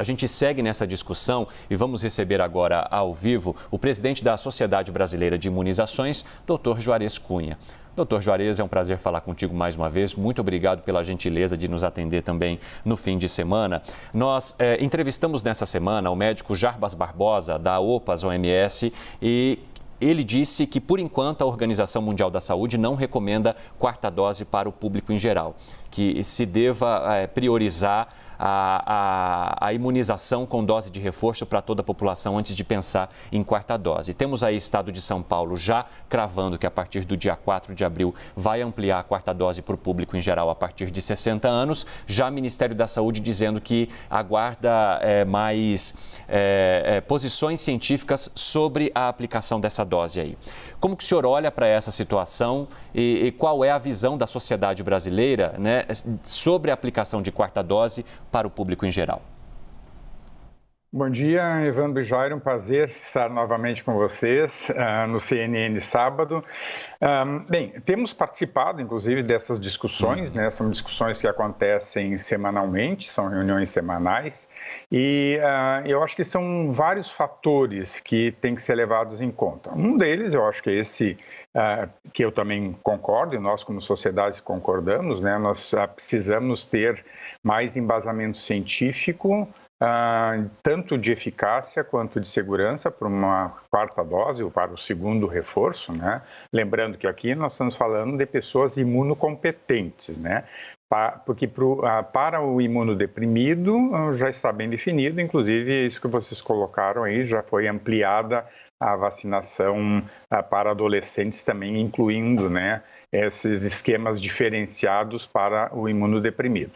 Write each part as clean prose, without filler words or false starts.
A gente segue nessa discussão e vamos receber agora ao vivo o presidente da Sociedade Brasileira de Imunizações, Dr. Juarez Cunha. Dr. Juarez, é um prazer falar contigo mais uma vez. Muito obrigado pela gentileza de nos atender também no fim de semana. Nós entrevistamos nessa semana o médico Jarbas Barbosa, da OPAS-OMS, e ele disse que, por enquanto, a Organização Mundial da Saúde não recomenda quarta dose para o público em geral, que se deva priorizar a imunização com dose de reforço para toda a população antes de pensar em quarta dose. Temos aí o estado de São Paulo já cravando que a partir do dia 4 de abril vai ampliar a quarta dose para o público em geral a partir de 60 anos. Já o Ministério da Saúde dizendo que aguarda mais posições científicas sobre a aplicação dessa dose aí. Como que o senhor olha para essa situação e qual é a visão da sociedade brasileira, né, sobre a aplicação de quarta dose para o público em geral? Bom dia, Evandro e Jair, um prazer estar novamente com vocês no CNN sábado. Bem, temos participado, inclusive, dessas discussões, né? São discussões que acontecem semanalmente, são reuniões semanais, e eu acho que são vários fatores que têm que ser levados em conta. Um deles, eu acho que é esse que eu também concordo, e nós como sociedade concordamos, né? Nós precisamos ter mais embasamento científico, tanto de eficácia quanto de segurança para uma quarta dose ou para o segundo reforço, né? Lembrando que aqui nós estamos falando de pessoas imunocompetentes, né? Porque para o imunodeprimido já está bem definido, inclusive isso que vocês colocaram aí, já foi ampliada a vacinação para adolescentes também, incluindo, né, esses esquemas diferenciados para o imunodeprimido.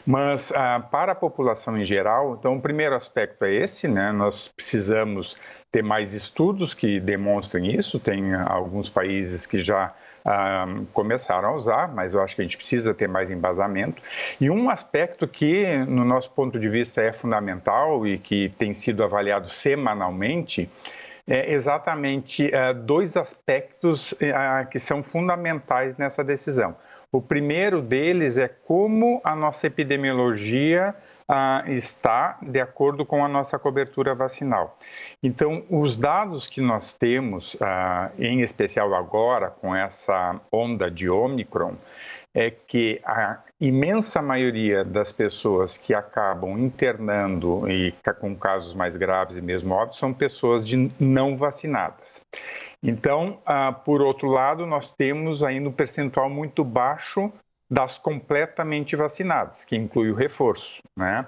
Mas para a população em geral, então o primeiro aspecto é esse, né? Nós precisamos ter mais estudos que demonstrem isso. Tem alguns países que já começaram a usar, mas eu acho que a gente precisa ter mais embasamento. E um aspecto que, no nosso ponto de vista, é fundamental e que tem sido avaliado semanalmente é exatamente dois aspectos que são fundamentais nessa decisão. O primeiro deles é como a nossa epidemiologia está de acordo com a nossa cobertura vacinal. Então, os dados que nós temos, em especial agora com essa onda de Ômicron, é que a imensa maioria das pessoas que acabam internando e com casos mais graves e mesmo óbitos são pessoas não vacinadas. Então, por outro lado, nós temos ainda um percentual muito baixo das completamente vacinadas, que inclui o reforço, né?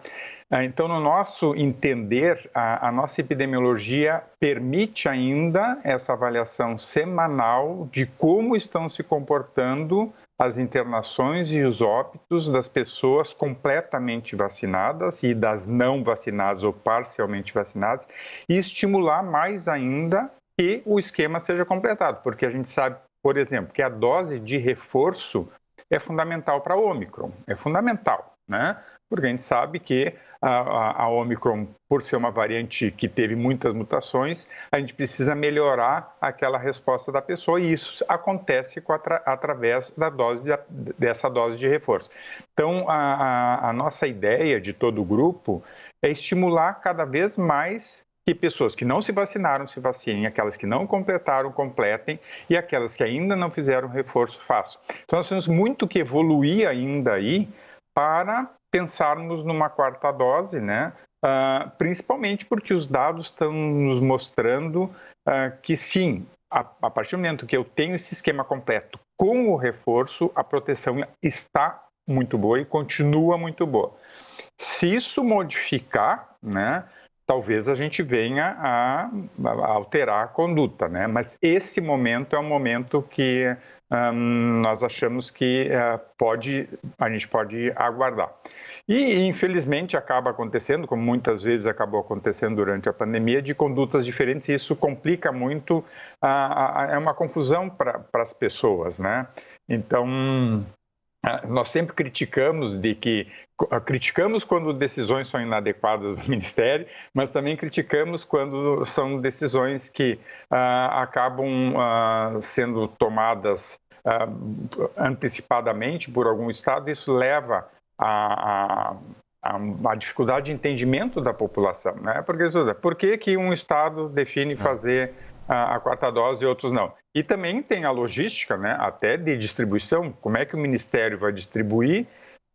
Então, no nosso entender, a nossa epidemiologia permite ainda essa avaliação semanal de como estão se comportando as internações e os óbitos das pessoas completamente vacinadas e das não vacinadas ou parcialmente vacinadas e estimular mais ainda que o esquema seja completado, porque a gente sabe, por exemplo, que a dose de reforço é fundamental para a Ômicron, é fundamental, né? Porque a gente sabe que a Ômicron, por ser uma variante que teve muitas mutações, a gente precisa melhorar aquela resposta da pessoa e isso acontece através dessa dose de reforço. Então, a nossa ideia de todo o grupo é estimular cada vez mais que pessoas que não se vacinaram se vacinem, aquelas que não completaram, completem, e aquelas que ainda não fizeram reforço, façam. Então, nós temos muito que evoluir ainda aí para pensarmos numa quarta dose, né? Principalmente porque os dados estão nos mostrando que sim, a partir do momento que eu tenho esse esquema completo com o reforço, a proteção está muito boa e continua muito boa. Se isso modificar, né? Talvez a gente venha a alterar a conduta, né? Mas esse momento é um momento que nós achamos que a gente pode aguardar. E, infelizmente, acaba acontecendo, como muitas vezes acabou acontecendo durante a pandemia, de condutas diferentes, e isso complica muito, é uma confusão para as pessoas, né? Então, nós sempre criticamos quando decisões são inadequadas do Ministério, mas também criticamos quando são decisões que acabam sendo tomadas antecipadamente por algum estado. Isso leva a a dificuldade de entendimento da população, né? Porque por que um estado define fazer a quarta dose e outros não? E também tem a logística, né? Até de distribuição. Como é que o Ministério vai distribuir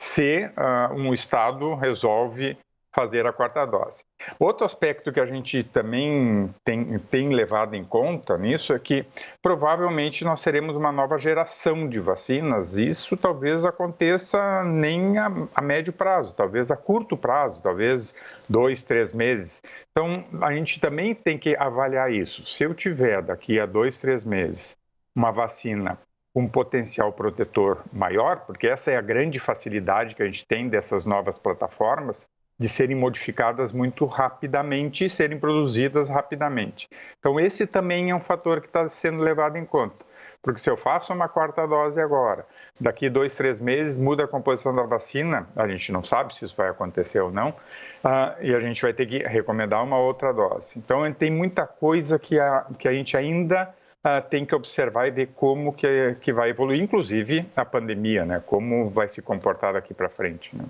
se um estado resolve fazer a quarta dose? Outro aspecto que a gente também tem levado em conta nisso é que provavelmente nós teremos uma nova geração de vacinas. Isso talvez aconteça nem a médio prazo, talvez a curto prazo, talvez 2, 3 meses. Então, a gente também tem que avaliar isso. Se eu tiver daqui a 2, 3 meses uma vacina com potencial protetor maior, porque essa é a grande facilidade que a gente tem dessas novas plataformas, de serem modificadas muito rapidamente e serem produzidas rapidamente. Então, esse também é um fator que está sendo levado em conta. Porque se eu faço uma quarta dose agora, daqui 2, 3 meses muda a composição da vacina, a gente não sabe se isso vai acontecer ou não, e a gente vai ter que recomendar uma outra dose. Então, tem muita coisa que a gente ainda tem que observar e ver como que vai evoluir, inclusive a pandemia, né? Como vai se comportar daqui para frente, né?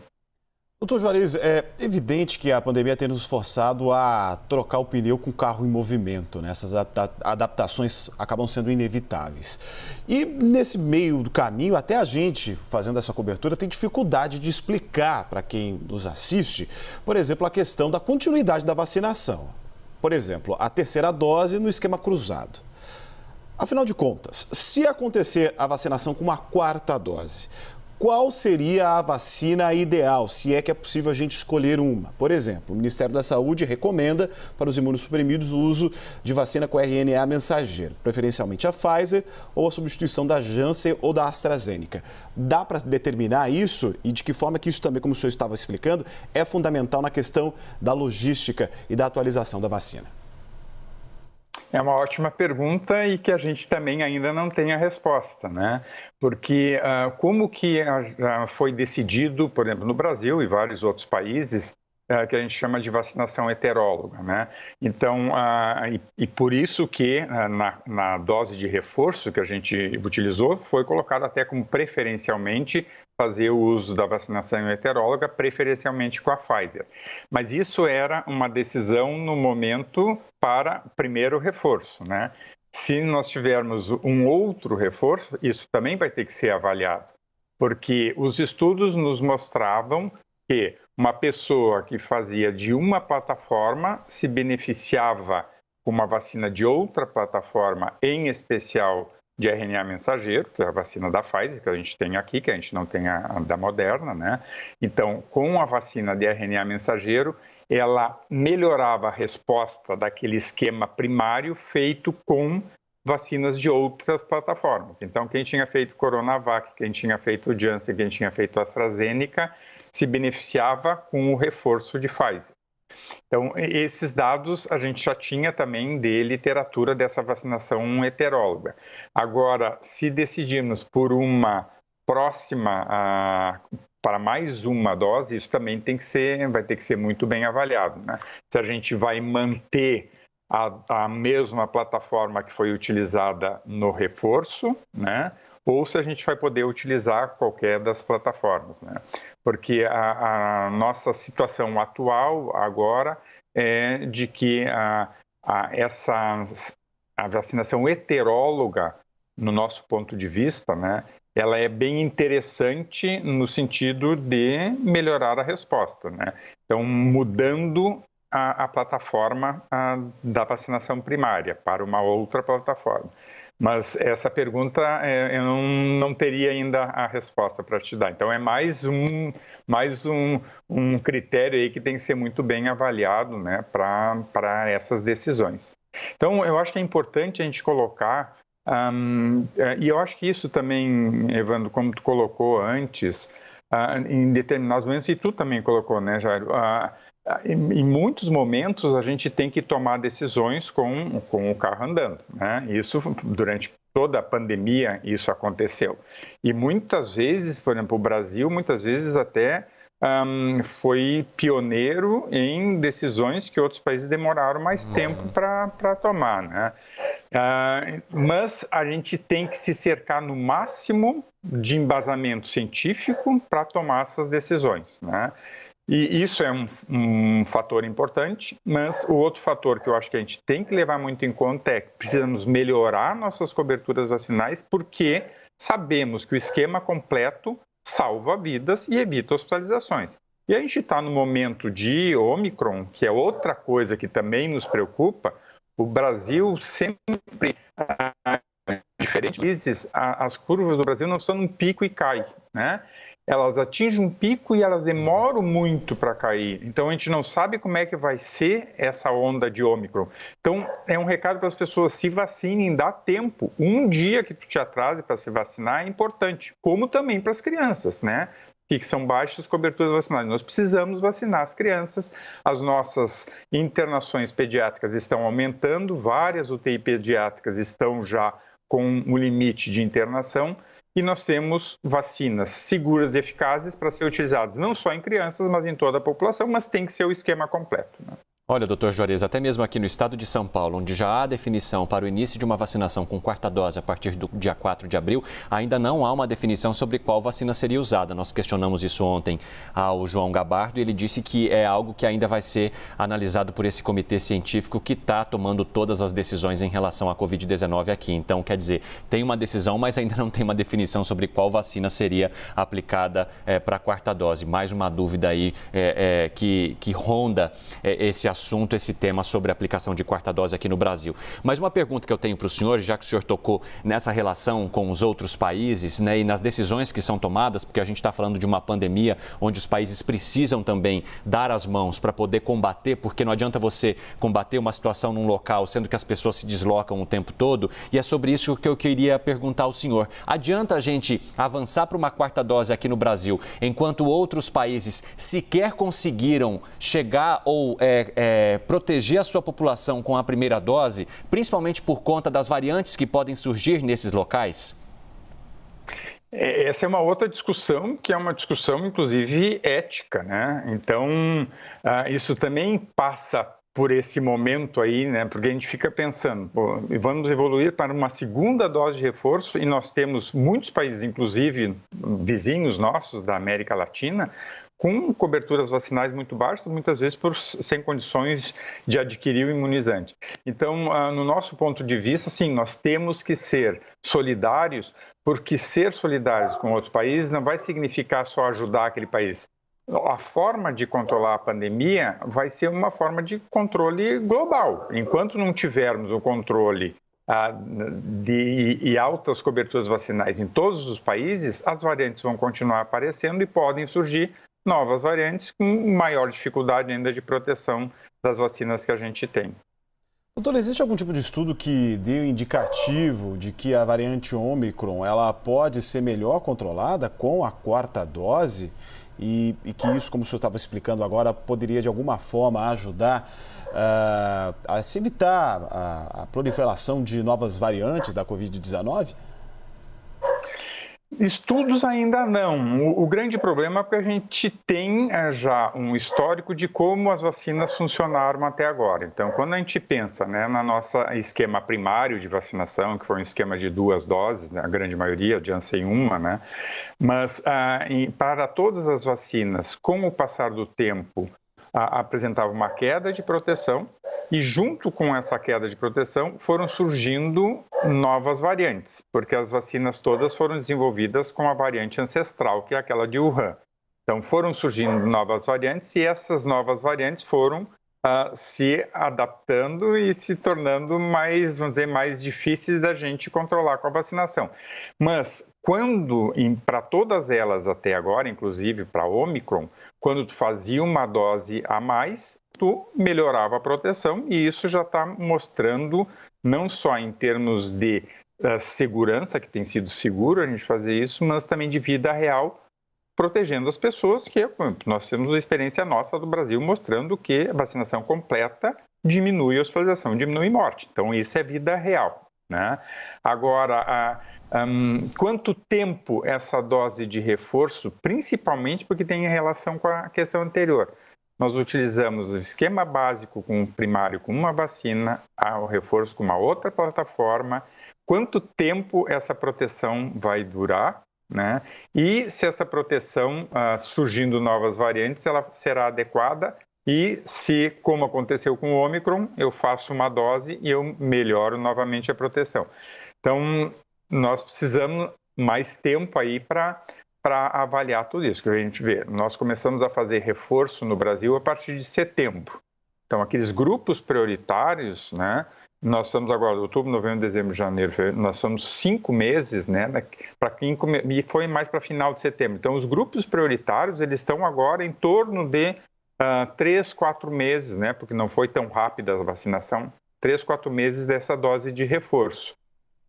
Doutor Juarez, é evidente que a pandemia tem nos forçado a trocar o pneu com o carro em movimento, né? Essas adaptações acabam sendo inevitáveis. E nesse meio do caminho, até a gente, fazendo essa cobertura, tem dificuldade de explicar para quem nos assiste, por exemplo, a questão da continuidade da vacinação. Por exemplo, a terceira dose no esquema cruzado. Afinal de contas, se acontecer a vacinação com uma quarta dose, qual seria a vacina ideal, se é que é possível a gente escolher uma? Por exemplo, o Ministério da Saúde recomenda para os imunossuprimidos o uso de vacina com RNA mensageiro, preferencialmente a Pfizer ou a substituição da Janssen ou da AstraZeneca. Dá para determinar isso e de que forma que isso também, como o senhor estava explicando, é fundamental na questão da logística e da atualização da vacina? É uma ótima pergunta e que a gente também ainda não tem a resposta, né? Porque como que foi decidido, por exemplo, no Brasil e vários outros países, que a gente chama de vacinação heteróloga, né? Então, e por isso que na dose de reforço que a gente utilizou, foi colocado até como preferencialmente fazer o uso da vacinação heteróloga, preferencialmente com a Pfizer. Mas isso era uma decisão no momento para primeiro reforço, né? Se nós tivermos um outro reforço, isso também vai ter que ser avaliado, porque os estudos nos mostravam que uma pessoa que fazia de uma plataforma se beneficiava com uma vacina de outra plataforma, em especial de RNA mensageiro, que é a vacina da Pfizer, que a gente tem aqui, que a gente não tem a da Moderna, né? Então, com a vacina de RNA mensageiro, ela melhorava a resposta daquele esquema primário feito com vacinas de outras plataformas. Então, quem tinha feito Coronavac, quem tinha feito Janssen, quem tinha feito AstraZeneca, se beneficiava com o reforço de Pfizer. Então, esses dados a gente já tinha também de literatura dessa vacinação heteróloga. Agora, se decidirmos por uma próxima para mais uma dose, isso também vai ter que ser muito bem avaliado, né? Se a gente vai manter a mesma plataforma que foi utilizada no reforço, né? Ou se a gente vai poder utilizar qualquer das plataformas, né? Porque a nossa situação atual agora é de que a vacinação heteróloga, no nosso ponto de vista, né, ela é bem interessante no sentido de melhorar a resposta, né? Então, mudando a plataforma da vacinação primária para uma outra plataforma. Mas essa pergunta eu não teria ainda a resposta para te dar. Então, é mais um critério aí que tem que ser muito bem avaliado, né, para essas decisões. Então, eu acho que é importante a gente colocar, e eu acho que isso também, Evandro, como tu colocou antes, em determinados momentos, e tu também colocou, né, Jairo, em muitos momentos a gente tem que tomar decisões com o carro andando, né? Isso durante toda a pandemia isso aconteceu. E muitas vezes, por exemplo, o Brasil muitas vezes até foi pioneiro em decisões que outros países demoraram mais tempo para tomar, né? Mas a gente tem que se cercar no máximo de embasamento científico para tomar essas decisões, né? E isso é um fator importante, mas o outro fator que eu acho que a gente tem que levar muito em conta é que precisamos melhorar nossas coberturas vacinais, porque sabemos que o esquema completo salva vidas e evita hospitalizações. E a gente está no momento de Ômicron, que é outra coisa que também nos preocupa. O Brasil sempre, diferentes vezes, as curvas do Brasil não estão num pico e caem, né? Elas atingem um pico e elas demoram muito para cair. Então, a gente não sabe como é que vai ser essa onda de Ômicron. Então, é um recado para as pessoas: se vacinem, dá tempo. Um dia que tu te atrase para se vacinar é importante, como também para as crianças, né? Que são baixas coberturas vacinais. Nós precisamos vacinar as crianças. As nossas internações pediátricas estão aumentando, várias UTI pediátricas estão já com o limite de internação. E nós temos vacinas seguras e eficazes para ser utilizadas não só em crianças, mas em toda a população, mas tem que ser o esquema completo, né? Olha, doutor Juarez, até mesmo aqui no estado de São Paulo, onde já há definição para o início de uma vacinação com quarta dose a partir do dia 4 de abril, ainda não há uma definição sobre qual vacina seria usada. Nós questionamos isso ontem ao João Gabardo e ele disse que é algo que ainda vai ser analisado por esse comitê científico que está tomando todas as decisões em relação à Covid-19 aqui. Então, quer dizer, tem uma decisão, mas ainda não tem uma definição sobre qual vacina seria aplicada para a quarta dose. Mais uma dúvida aí que ronda esse assunto, esse tema sobre a aplicação de quarta dose aqui no Brasil. Mas uma pergunta que eu tenho para o senhor, já que o senhor tocou nessa relação com os outros países, né, e nas decisões que são tomadas, porque a gente está falando de uma pandemia onde os países precisam também dar as mãos para poder combater, porque não adianta você combater uma situação num local, sendo que as pessoas se deslocam o tempo todo, e é sobre isso que eu queria perguntar ao senhor. Adianta a gente avançar para uma quarta dose aqui no Brasil, enquanto outros países sequer conseguiram chegar ou proteger a sua população com a primeira dose, principalmente por conta das variantes que podem surgir nesses locais? Essa é uma outra discussão, que é uma discussão, inclusive, ética, né? Então, isso também passa por esse momento aí, né? Porque a gente fica pensando, pô, vamos evoluir para uma segunda dose de reforço e nós temos muitos países, inclusive vizinhos nossos da América Latina, com coberturas vacinais muito baixas, muitas vezes sem condições de adquirir o imunizante. Então, no nosso ponto de vista, sim, nós temos que ser solidários, porque ser solidários com outros países não vai significar só ajudar aquele país. A forma de controlar a pandemia vai ser uma forma de controle global. Enquanto não tivermos o controle e altas coberturas vacinais em todos os países, as variantes vão continuar aparecendo e podem surgir novas variantes com maior dificuldade ainda de proteção das vacinas que a gente tem. Doutor, existe algum tipo de estudo que dê um indicativo de que a variante Ômicron ela pode ser melhor controlada com a quarta dose e que isso, como o senhor estava explicando agora, poderia de alguma forma ajudar a se evitar a proliferação de novas variantes da Covid-19? Estudos ainda não. O grande problema é que a gente tem já um histórico de como as vacinas funcionaram até agora. Então, quando a gente pensa, né, na nossa esquema primário de vacinação, que foi um esquema de 2 doses, né, a grande maioria, Janssen uma, né? Mas para todas as vacinas, com o passar do tempo, apresentava uma queda de proteção e junto com essa queda de proteção foram surgindo novas variantes, porque as vacinas todas foram desenvolvidas com a variante ancestral, que é aquela de Wuhan. Então foram surgindo novas variantes e essas novas variantes foram se adaptando e se tornando mais, vamos dizer, mais difíceis da gente controlar com a vacinação. Mas para todas elas até agora, inclusive para a Ômicron, quando tu fazia uma dose a mais, tu melhorava a proteção e isso já está mostrando, não só em termos de segurança, que tem sido seguro a gente fazer isso, mas também de vida real, protegendo as pessoas, que nós temos a experiência nossa do Brasil mostrando que a vacinação completa diminui a hospitalização, diminui morte. Então, isso é vida real, né? Agora, quanto tempo essa dose de reforço, principalmente porque tem relação com a questão anterior. Nós utilizamos o esquema básico com o primário com uma vacina, o reforço com uma outra plataforma. Quanto tempo essa proteção vai durar? né? E se essa proteção, surgindo novas variantes, ela será adequada e se, como aconteceu com o Ômicron, eu faço uma dose e eu melhoro novamente a proteção. Então, nós precisamos mais tempo aí para avaliar tudo isso que a gente vê. Nós começamos a fazer reforço no Brasil a partir de setembro. Então, aqueles grupos prioritários, né? Nós estamos agora, outubro, novembro, dezembro, janeiro, fevereiro, nós somos 5 meses, né? E foi mais para final de setembro. Então, os grupos prioritários, eles estão agora em torno de 3, 4 meses, né? Porque não foi tão rápida a vacinação, 3, 4 meses dessa dose de reforço.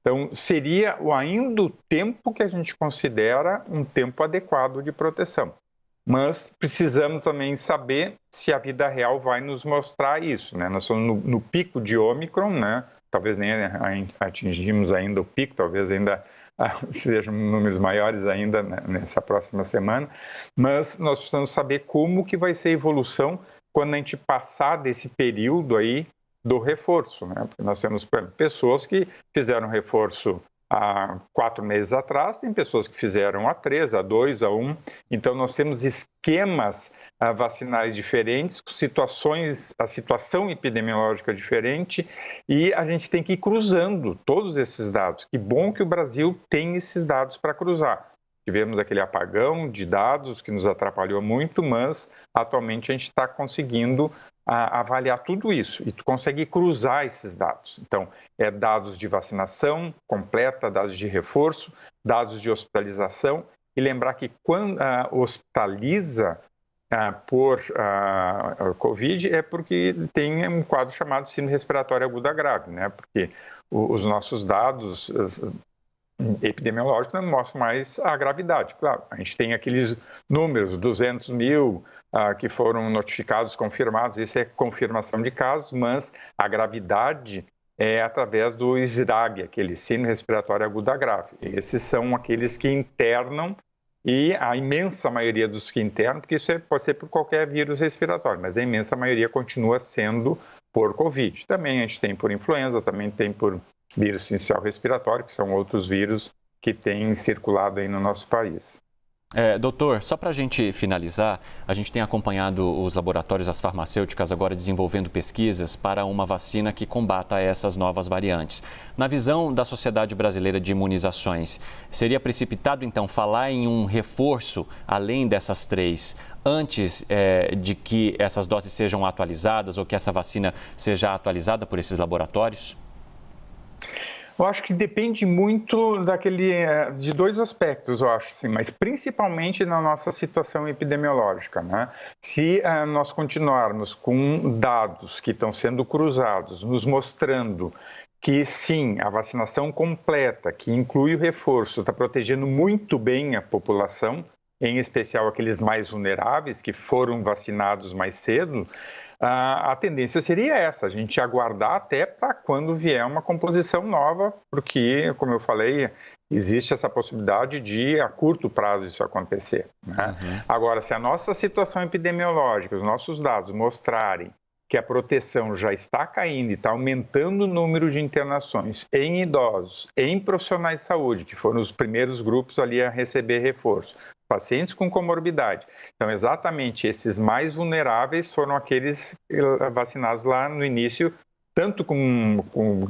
Então, seria ainda o tempo que a gente considera um tempo adequado de proteção. Mas precisamos também saber se a vida real vai nos mostrar isso, né? Nós estamos no pico de Ômicron, né? Talvez nem atingimos ainda o pico, talvez ainda sejam números maiores ainda nessa próxima semana, mas nós precisamos saber como que vai ser a evolução quando a gente passar desse período aí do reforço, né? Porque nós temos pessoas que fizeram reforço há 4 meses atrás, tem pessoas que fizeram há 3, há 2, há 1. Então, nós temos esquemas vacinais diferentes, a situação epidemiológica diferente, e a gente tem que ir cruzando todos esses dados. Que bom que o Brasil tem esses dados para cruzar. Tivemos aquele apagão de dados que nos atrapalhou muito, mas atualmente a gente está conseguindo avaliar tudo isso e tu consegue cruzar esses dados. Então, dados de vacinação completa, dados de reforço, dados de hospitalização, e lembrar que quando hospitaliza por Covid é porque tem um quadro chamado síndrome respiratória aguda grave, né? Porque os nossos dados epidemiológicos não mostram mais a gravidade. Claro, a gente tem aqueles números, 200 mil que foram notificados, confirmados, isso é confirmação de casos, mas a gravidade é através do SRAG, aquele síndrome respiratória aguda grave. Esses são aqueles que internam, e a imensa maioria dos que internam, porque isso pode ser por qualquer vírus respiratório, mas a imensa maioria continua sendo por Covid. Também a gente tem por influenza, também tem por vírus sincicial respiratório, que são outros vírus que têm circulado aí no nosso país. Doutor, só para a gente finalizar, a gente tem acompanhado os laboratórios, as farmacêuticas agora desenvolvendo pesquisas para uma vacina que combata essas novas variantes. Na visão da Sociedade Brasileira de Imunizações, seria precipitado então falar em um reforço além dessas 3, antes de que essas doses sejam atualizadas ou que essa vacina seja atualizada por esses laboratórios? Eu acho que depende muito de 2 aspectos, eu acho, assim, mas principalmente na nossa situação epidemiológica, né? Se nós continuarmos com dados que estão sendo cruzados, nos mostrando que sim, a vacinação completa, que inclui o reforço, está protegendo muito bem a população, em especial aqueles mais vulneráveis que foram vacinados mais cedo, a tendência seria essa, a gente aguardar até para quando vier uma composição nova, porque, como eu falei, existe essa possibilidade de, a curto prazo, isso acontecer, né? Agora, se a nossa situação epidemiológica, os nossos dados mostrarem que a proteção já está caindo e está aumentando o número de internações em idosos, em profissionais de saúde, que foram os primeiros grupos ali a receber reforço, pacientes com comorbidade. Então, exatamente esses mais vulneráveis foram aqueles vacinados lá no início, tanto com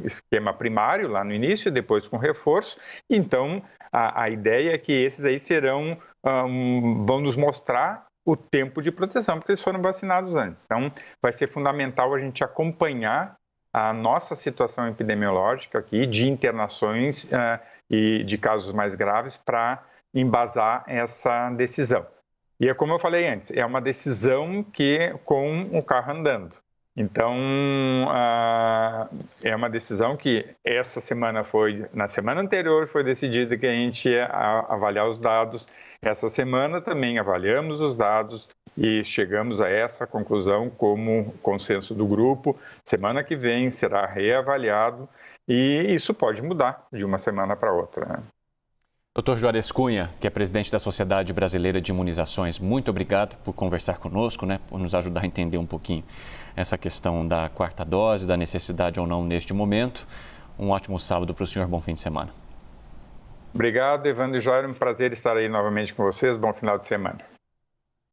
esquema primário, lá no início, depois com reforço. Então, a ideia é que esses aí vão nos mostrar o tempo de proteção, porque eles foram vacinados antes. Então, vai ser fundamental a gente acompanhar a nossa situação epidemiológica aqui, de internações e de casos mais graves, para embasar essa decisão. E é como eu falei antes, é uma decisão que com o carro andando. Então, é uma decisão que na semana anterior foi decidido que a gente ia avaliar os dados. Essa semana também avaliamos os dados e chegamos a essa conclusão como consenso do grupo. Semana que vem será reavaliado e isso pode mudar de uma semana para outra, né? Dr. Juarez Cunha, que é presidente da Sociedade Brasileira de Imunizações, muito obrigado por conversar conosco, né, por nos ajudar a entender um pouquinho essa questão da 4ª dose, da necessidade ou não neste momento. Um ótimo sábado para o senhor, bom fim de semana. Obrigado, Evandro e Jairo. Um prazer estar aí novamente com vocês. Bom final de semana.